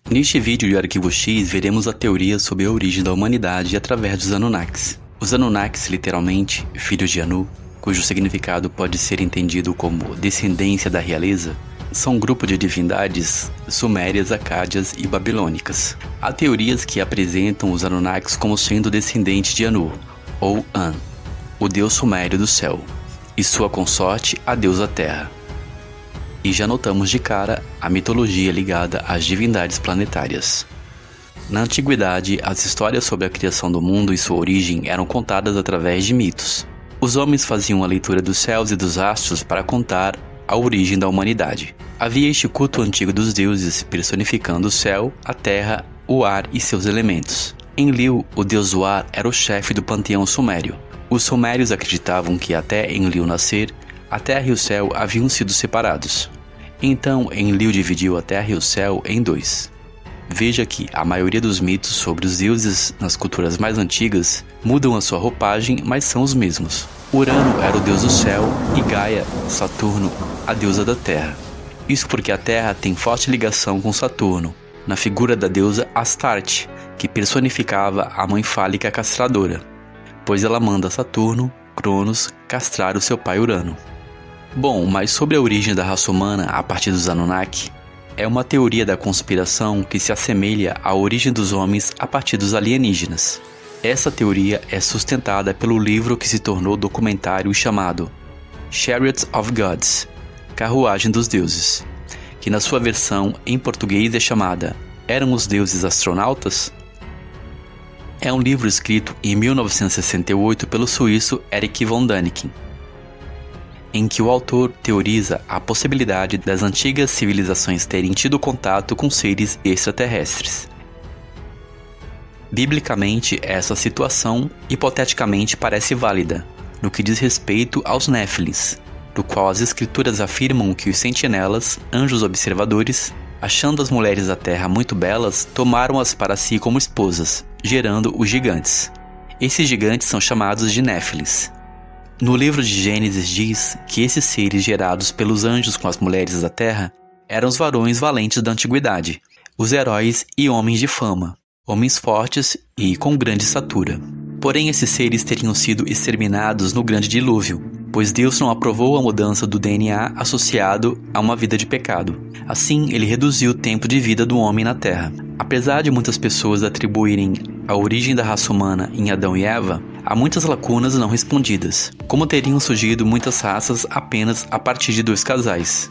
Neste vídeo de Arquivo X, veremos a teoria sobre a origem da humanidade através dos Anunnakis. Os Anunnakis, literalmente, filhos de Anu, cujo significado pode ser entendido como descendência da realeza, são um grupo de divindades sumérias, acádias e babilônicas. Há teorias que apresentam os Anunnakis como sendo descendentes de Anu, ou An, o deus sumério do céu, e sua consorte, a deusa Terra. E já notamos de cara a mitologia ligada às divindades planetárias. Na antiguidade, as histórias sobre a criação do mundo e sua origem eram contadas através de mitos. Os homens faziam a leitura dos céus e dos astros para contar a origem da humanidade. Havia este culto antigo dos deuses, personificando o céu, a terra, o ar e seus elementos. Enlil, o deus do ar, era o chefe do panteão sumério. Os sumérios acreditavam que até Enlil nascer, a terra e o céu haviam sido separados. Então Enlil dividiu a terra e o céu em dois. Veja que a maioria dos mitos sobre os deuses nas culturas mais antigas mudam a sua roupagem, mas são os mesmos. Urano era o deus do céu e Gaia, Saturno, a deusa da terra. Isso porque a terra tem forte ligação com Saturno, na figura da deusa Astarte, que personificava a mãe fálica castradora, pois ela manda Saturno, Cronos, castrar o seu pai Urano. Bom, mas sobre a origem da raça humana a partir dos Anunnaki, é uma teoria da conspiração que se assemelha à origem dos homens a partir dos alienígenas. Essa teoria é sustentada pelo livro que se tornou documentário chamado Chariots of Gods, Carruagem dos Deuses, que na sua versão em português é chamada Eram os Deuses Astronautas? É um livro escrito em 1968 pelo suíço Erich von Däniken, em que o autor teoriza a possibilidade das antigas civilizações terem tido contato com seres extraterrestres. Biblicamente, essa situação hipoteticamente parece válida, no que diz respeito aos Néfilins, do qual as escrituras afirmam que os sentinelas, anjos observadores, achando as mulheres da terra muito belas, tomaram-as para si como esposas, gerando os gigantes. Esses gigantes são chamados de Néfilins. No livro de Gênesis diz que esses seres gerados pelos anjos com as mulheres da terra eram os varões valentes da antiguidade, os heróis e homens de fama, homens fortes e com grande estatura. Porém, esses seres teriam sido exterminados no grande dilúvio, pois Deus não aprovou a mudança do DNA associado a uma vida de pecado. Assim, ele reduziu o tempo de vida do homem na terra. Apesar de muitas pessoas atribuírem a origem da raça humana em Adão e Eva, há muitas lacunas não respondidas, como teriam surgido muitas raças apenas a partir de dois casais.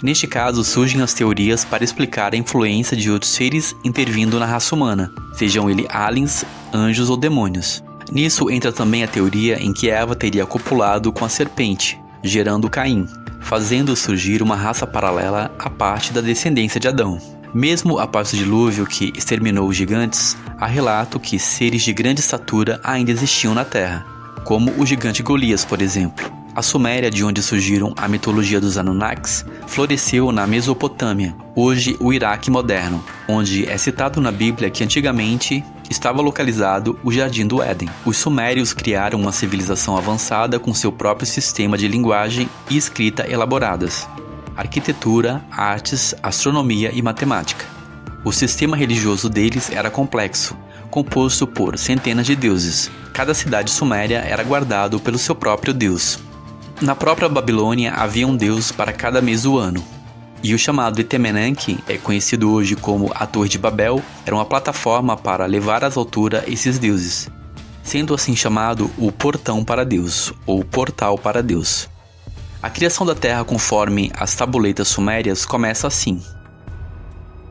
Neste caso, surgem as teorias para explicar a influência de outros seres intervindo na raça humana, sejam eles aliens, anjos ou demônios. Nisso entra também a teoria em que Eva teria copulado com a serpente, gerando Caim, fazendo surgir uma raça paralela à parte da descendência de Adão. Mesmo após o dilúvio que exterminou os gigantes, há relato que seres de grande estatura ainda existiam na Terra, como o gigante Golias, por exemplo. A Suméria, de onde surgiram a mitologia dos Anunnakis, floresceu na Mesopotâmia, hoje o Iraque moderno, onde é citado na Bíblia que antigamente estava localizado o Jardim do Éden. Os sumérios criaram uma civilização avançada com seu próprio sistema de linguagem e escrita elaboradas, arquitetura, artes, astronomia e matemática. O sistema religioso deles era complexo, composto por centenas de deuses. Cada cidade suméria era guardado pelo seu próprio deus. Na própria Babilônia havia um deus para cada mês do ano. E o chamado Etemenanque, conhecido hoje como a Torre de Babel, era uma plataforma para levar às alturas esses deuses, sendo assim chamado o Portão para Deus, ou Portal para Deus. A criação da Terra conforme as tabuletas sumérias começa assim.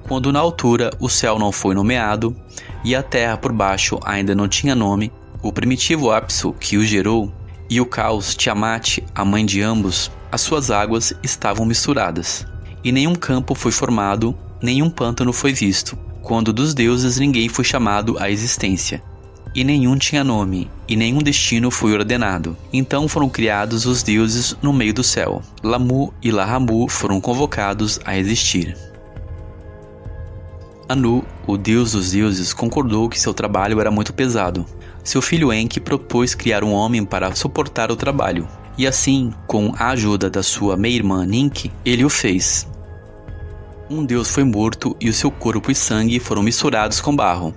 Quando na altura o céu não foi nomeado e a terra por baixo ainda não tinha nome, o primitivo Apsu que o gerou e o caos Tiamat, a mãe de ambos, as suas águas estavam misturadas. E nenhum campo foi formado, nenhum pântano foi visto, quando dos deuses ninguém foi chamado à existência. e nenhum tinha nome, e nenhum destino foi ordenado. Então foram criados os deuses no meio do céu. Lamu e Lahamu foram convocados a existir. Anu, o deus dos deuses, concordou que seu trabalho era muito pesado. Seu filho Enki propôs criar um homem para suportar o trabalho. E assim, com a ajuda da sua meia-irmã Ninki, ele o fez. Um deus foi morto e o seu corpo e sangue foram misturados com barro.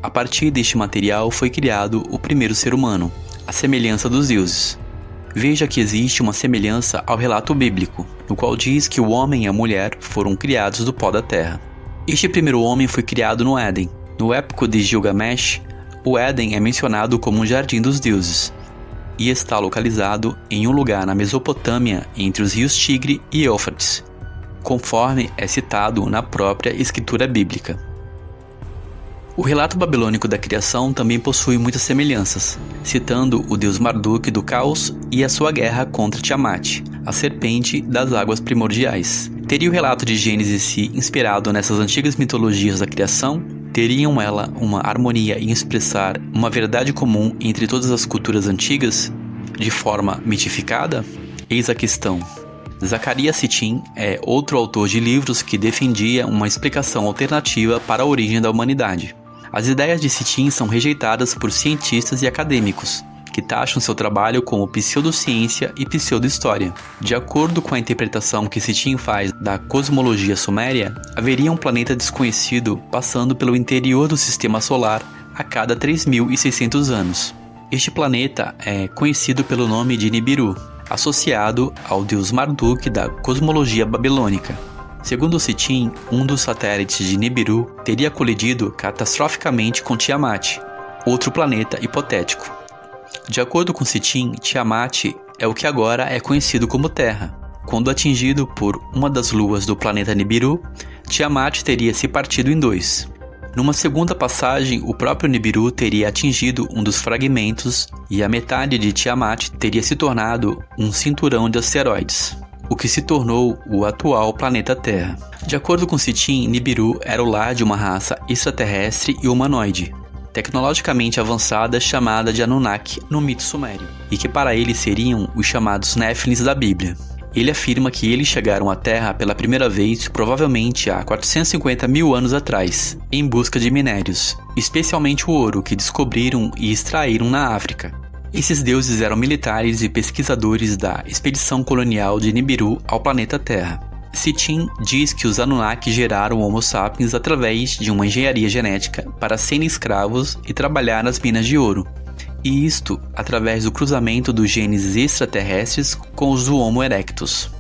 A partir deste material foi criado o primeiro ser humano, a semelhança dos deuses. Veja que existe uma semelhança ao relato bíblico, no qual diz que o homem e a mulher foram criados do pó da terra. Este primeiro homem foi criado no Éden. No épico de Gilgamesh, o Éden é mencionado como um jardim dos deuses, e está localizado em um lugar na Mesopotâmia entre os rios Tigre e Éufrates, conforme é citado na própria escritura bíblica. O relato babilônico da criação também possui muitas semelhanças, citando o deus Marduk do caos e a sua guerra contra Tiamat, a serpente das águas primordiais. Teria o relato de Gênesis se inspirado nessas antigas mitologias da criação? Teriam ela uma harmonia em expressar uma verdade comum entre todas as culturas antigas, de forma mitificada? Eis a questão. Zacarias Sitchin é outro autor de livros que defendia uma explicação alternativa para a origem da humanidade. As ideias de Sitchin são rejeitadas por cientistas e acadêmicos, que taxam seu trabalho como pseudociência e pseudohistória. De acordo com a interpretação que Sitchin faz da cosmologia suméria, haveria um planeta desconhecido passando pelo interior do sistema solar a cada 3.600 anos. Este planeta é conhecido pelo nome de Nibiru, associado ao deus Marduk da cosmologia babilônica. Segundo Sitchin, um dos satélites de Nibiru teria colidido catastroficamente com Tiamat, outro planeta hipotético. De acordo com Sitchin, Tiamat é o que agora é conhecido como Terra. Quando atingido por uma das luas do planeta Nibiru, Tiamat teria se partido em dois. Numa segunda passagem, o próprio Nibiru teria atingido um dos fragmentos e a metade de Tiamat teria se tornado um cinturão de asteroides, o que se tornou o atual planeta Terra. De acordo com Sitchin, Nibiru era o lar de uma raça extraterrestre e humanoide, tecnologicamente avançada, chamada de Anunnaki no mito sumério, e que para ele seriam os chamados Néfilins da Bíblia. Ele afirma que eles chegaram à Terra pela primeira vez provavelmente há 450 mil anos atrás, em busca de minérios, especialmente o ouro que descobriram e extraíram na África. Esses deuses eram militares e pesquisadores da expedição colonial de Nibiru ao planeta Terra. Sitchin diz que os Anunnaki geraram o Homo sapiens através de uma engenharia genética para serem escravos e trabalhar nas minas de ouro, e isto através do cruzamento dos genes extraterrestres com os do Homo erectus.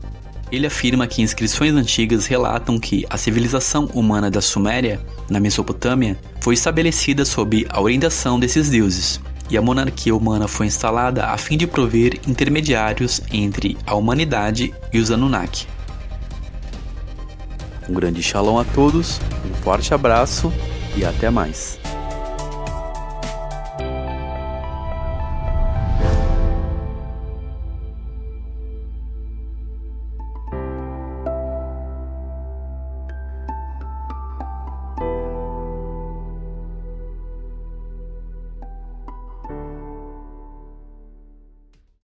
Ele afirma que inscrições antigas relatam que a civilização humana da Suméria, na Mesopotâmia, foi estabelecida sob a orientação desses deuses, e a monarquia humana foi instalada a fim de prover intermediários entre a humanidade e os Anunnaki. Um grande shalom a todos, um forte abraço e até mais.